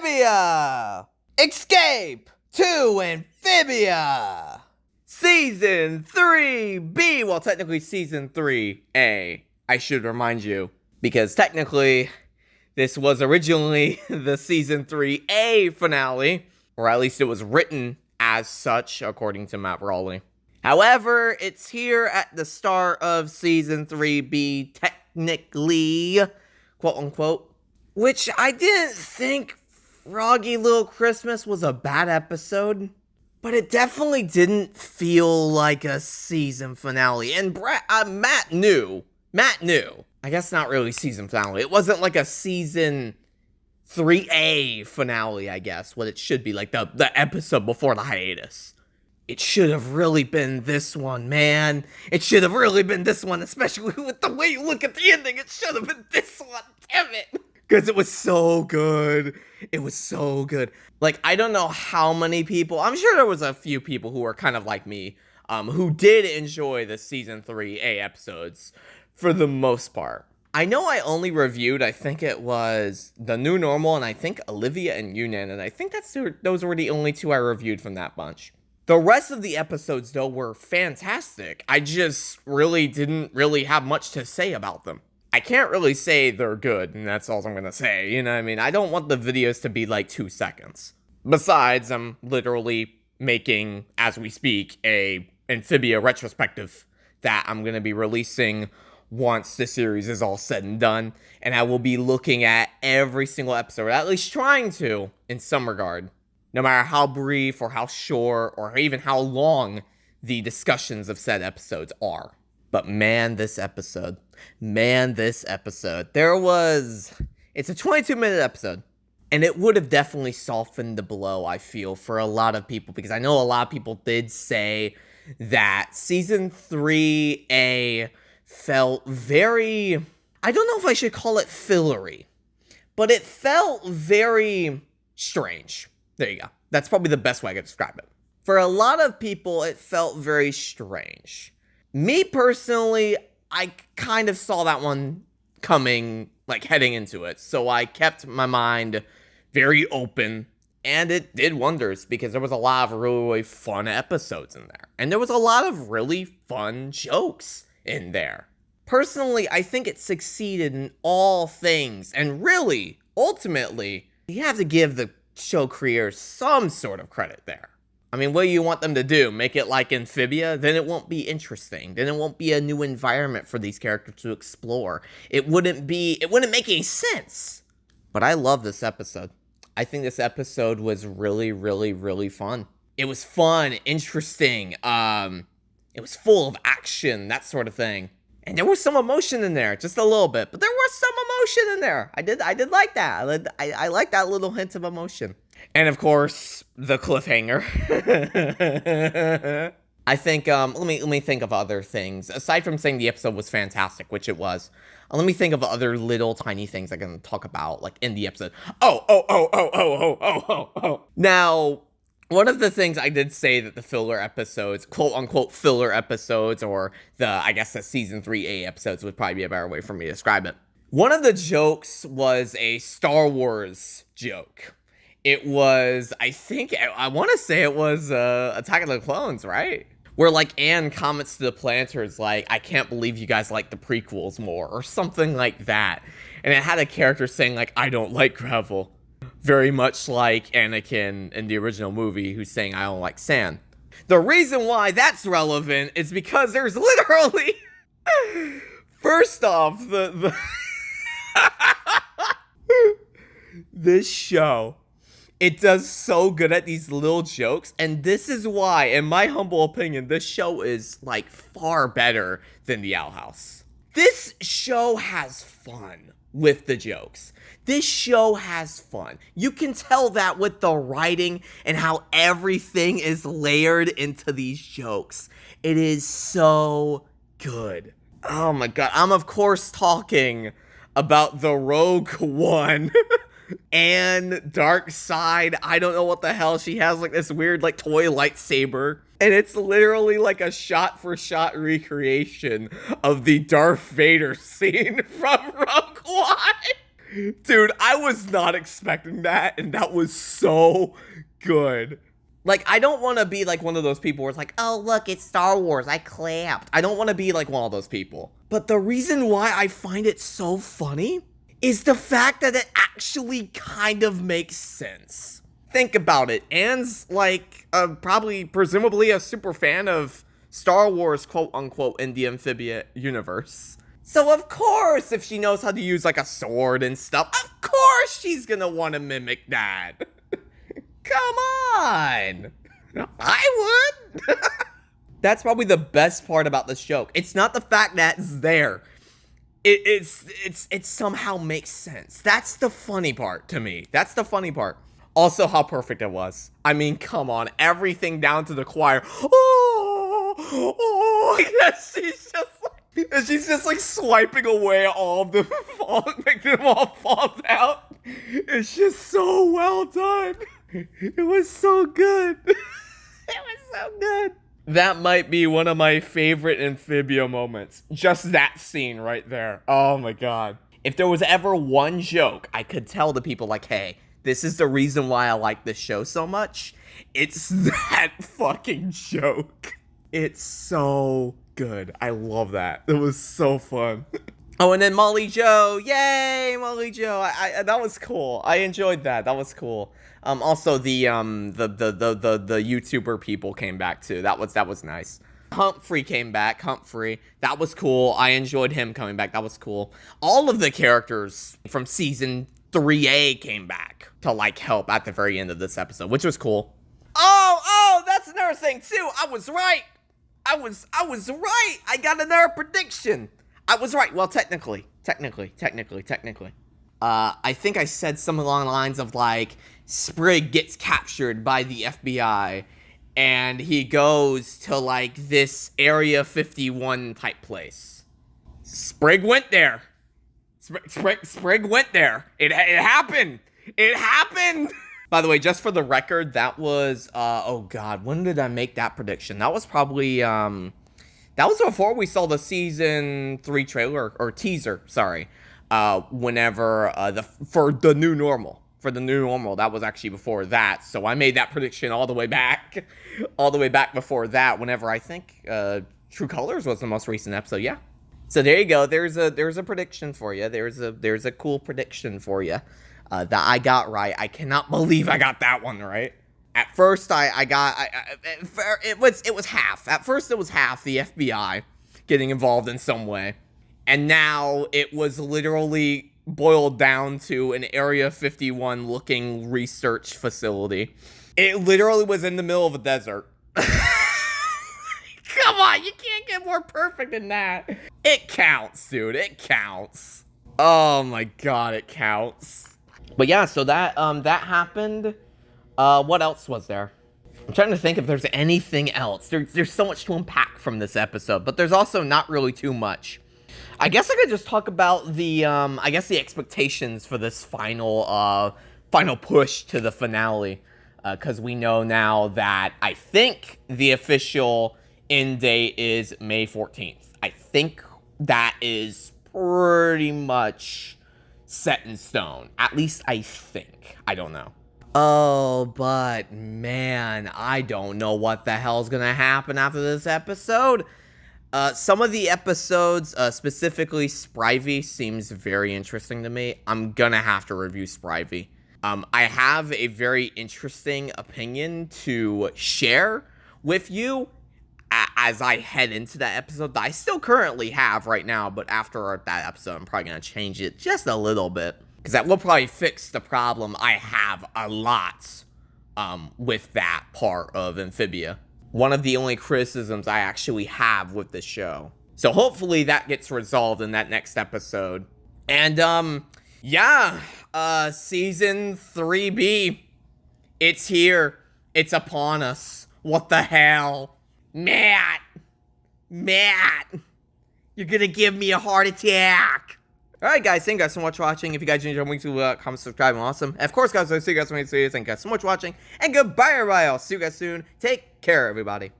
Amphibia! Escape to Amphibia! Season 3B! Well, technically Season 3A, I should remind you. Because technically, this was originally the Season 3A finale. Or at least it was written as such, according to Matt Brawley. However, it's here at the start of Season 3B, technically, quote-unquote. Which I didn't think Froggy Little Christmas was a bad episode, but it definitely didn't feel like a season finale. And Matt knew. I guess not really season finale. It wasn't like a Season 3A finale, I guess, what it should be, like the episode before the hiatus. It should have really been this one, man. It should have really been this one, especially with the way you look at the ending. It should have been this one, damn it. Because it was so good. It was so good. Like, I don't know how many people, I'm sure there was a few people who were kind of like me, who did enjoy the Season 3A episodes for the most part. I know I only reviewed, I think it was The New Normal, and I think Olivia and Yunnan, and I think those were the only two I reviewed from that bunch. The rest of the episodes, though, were fantastic. I just really didn't have much to say about them. I can't really say they're good, and that's all I'm gonna say, you know what I mean? I don't want the videos to be like 2 seconds. Besides, I'm literally making, as we speak, a Amphibia retrospective that I'm gonna be releasing once the series is all said and done, and I will be looking at every single episode, at least trying to, in some regard. No matter how brief or how short or even how long the discussions of said episodes are. But man, this episode, it's a 22-minute episode. And it would have definitely softened the blow, I feel, for a lot of people. Because I know a lot of people did say that Season 3A felt very, I don't know if I should call it fillery, but it felt very strange. There you go. That's probably the best way I could describe it. For a lot of people, it felt very strange. Me personally, I kind of saw that one coming, like heading into it. So I kept my mind very open, and it did wonders because there was a lot of really fun episodes in there. And there was a lot of really fun jokes in there. Personally, I think it succeeded in all things. And really, ultimately, you have to give the show creators some sort of credit there. I mean, what do you want them to do? Make it like Amphibia? Then it won't be interesting. Then it won't be a new environment for these characters to explore. It wouldn't make any sense. But I love this episode. I think this episode was really, really, really fun. It was fun, interesting. It was full of action, that sort of thing. And there was some emotion in there, just a little bit. But there was some emotion in there. I did like that. I like that little hint of emotion. And of course, the cliffhanger. I think, let me think of other things. Aside from saying the episode was fantastic, which it was, let me think of other little tiny things I can talk about, like, in the episode. Now, one of the things I did say that the filler episodes, quote-unquote filler episodes, or the Season 3A episodes would probably be a better way for me to describe it. One of the jokes was a Star Wars joke. It was, I want to say it was Attack of the Clones, right? Where, like, Anne comments to the planters, like, I can't believe you guys like the prequels more, or something like that. And it had a character saying, like, I don't like gravel. Very much like Anakin in the original movie who's saying, I don't like sand. The reason why that's relevant is because there's literally... First off, this show, it does so good at these little jokes, and this is why, in my humble opinion, this show is, like, far better than The Owl House. This show has fun with the jokes. This show has fun. You can tell that with the writing and how everything is layered into these jokes. It is so good. Oh my god. I'm of course talking about the Rogue One and Dark Side. I don't know what the hell. She has like this weird like toy lightsaber. And it's literally like a shot-for-shot recreation of the Darth Vader scene from Rogue One. Dude, I was not expecting that, and that was so good. Like, I don't want to be like one of those people where it's like, oh, look, it's Star Wars, I clapped. I don't want to be like one of those people. But the reason why I find it so funny is the fact that it actually kind of makes sense. Think about it. Anne's like, presumably a super fan of Star Wars, quote unquote, in the Amphibia universe. So of course, if she knows how to use like a sword and stuff, of course she's gonna want to mimic that. Come on! I would! That's probably the best part about this joke. It's not the fact that it's there. It somehow makes sense. That's the funny part to me. That's the funny part. Also, how perfect it was. I mean, come on. Everything down to the choir. She's just like swiping away all of them, making them all fall out. It's just so well done. It was so good. It was so good. That might be one of my favorite Amphibia moments. Just that scene right there. Oh my god. If there was ever one joke I could tell the people like, hey, this is the reason why I like this show so much, it's that fucking joke. It's so good. I love that. It was so fun. Oh, and then Molly Joe. Yay, Molly Joe. I that was cool. I enjoyed that. That was cool. Also the YouTuber people came back too. That was nice. Humphrey came back. Humphrey. That was cool. I enjoyed him coming back. That was cool. All of the characters from season 3A came back to like help at the very end of this episode, which was cool. Oh, that's another thing too. I was right. I was right. I got another prediction. I was right. Well, technically. I think I said something along the lines of like, Sprig gets captured by the FBI and he goes to like this Area 51 type place. Sprig went there. Sprig went there. It happened. It happened. By the way, just for the record, that was, oh god, when did I make that prediction? That was probably, that was before we saw the season 3 trailer, or teaser, sorry. Whenever, for the new normal. For the new normal, that was actually before that. So I made that prediction all the way back before that, whenever I think, True Colors was the most recent episode, yeah. So there you go, there's a prediction for you. There's a cool prediction for you. That I got right. I cannot believe I got that one right. At first, it was half. At first, it was half the FBI getting involved in some way. And now, it was literally boiled down to an Area 51 looking research facility. It literally was in the middle of a desert. Come on, you can't get more perfect than that. It counts, dude. It counts. Oh my god, it counts. But yeah, so that happened. What else was there? I'm trying to think if there's anything else. There's so much to unpack from this episode, but there's also not really too much. I guess I could just talk about the expectations for this final push to the finale. Because we know now that I think the official end date is May 14th. I think that is pretty much set in stone. At least I think. I don't know. Oh, but man, I don't know what the hell's gonna happen after this episode. Some of the episodes, specifically Sprivey, seems very interesting to me. I'm gonna have to review Sprivey. I have a very interesting opinion to share with you as I head into that episode that I still currently have right now, but after that episode, I'm probably gonna change it just a little bit. Because that will probably fix the problem I have a lot with that part of Amphibia. One of the only criticisms I actually have with this show. So hopefully that gets resolved in that next episode. And, yeah, Season 3B. It's here. It's upon us. What the hell? Matt! You're gonna give me a heart attack! Alright guys, thank you guys so much for watching. If you guys enjoyed, make sure to comment, subscribe, and awesome. And of course guys, I'll see you guys when I see you. Thank you guys so much for watching. And goodbye everybody. I'll see you guys soon. Take care everybody.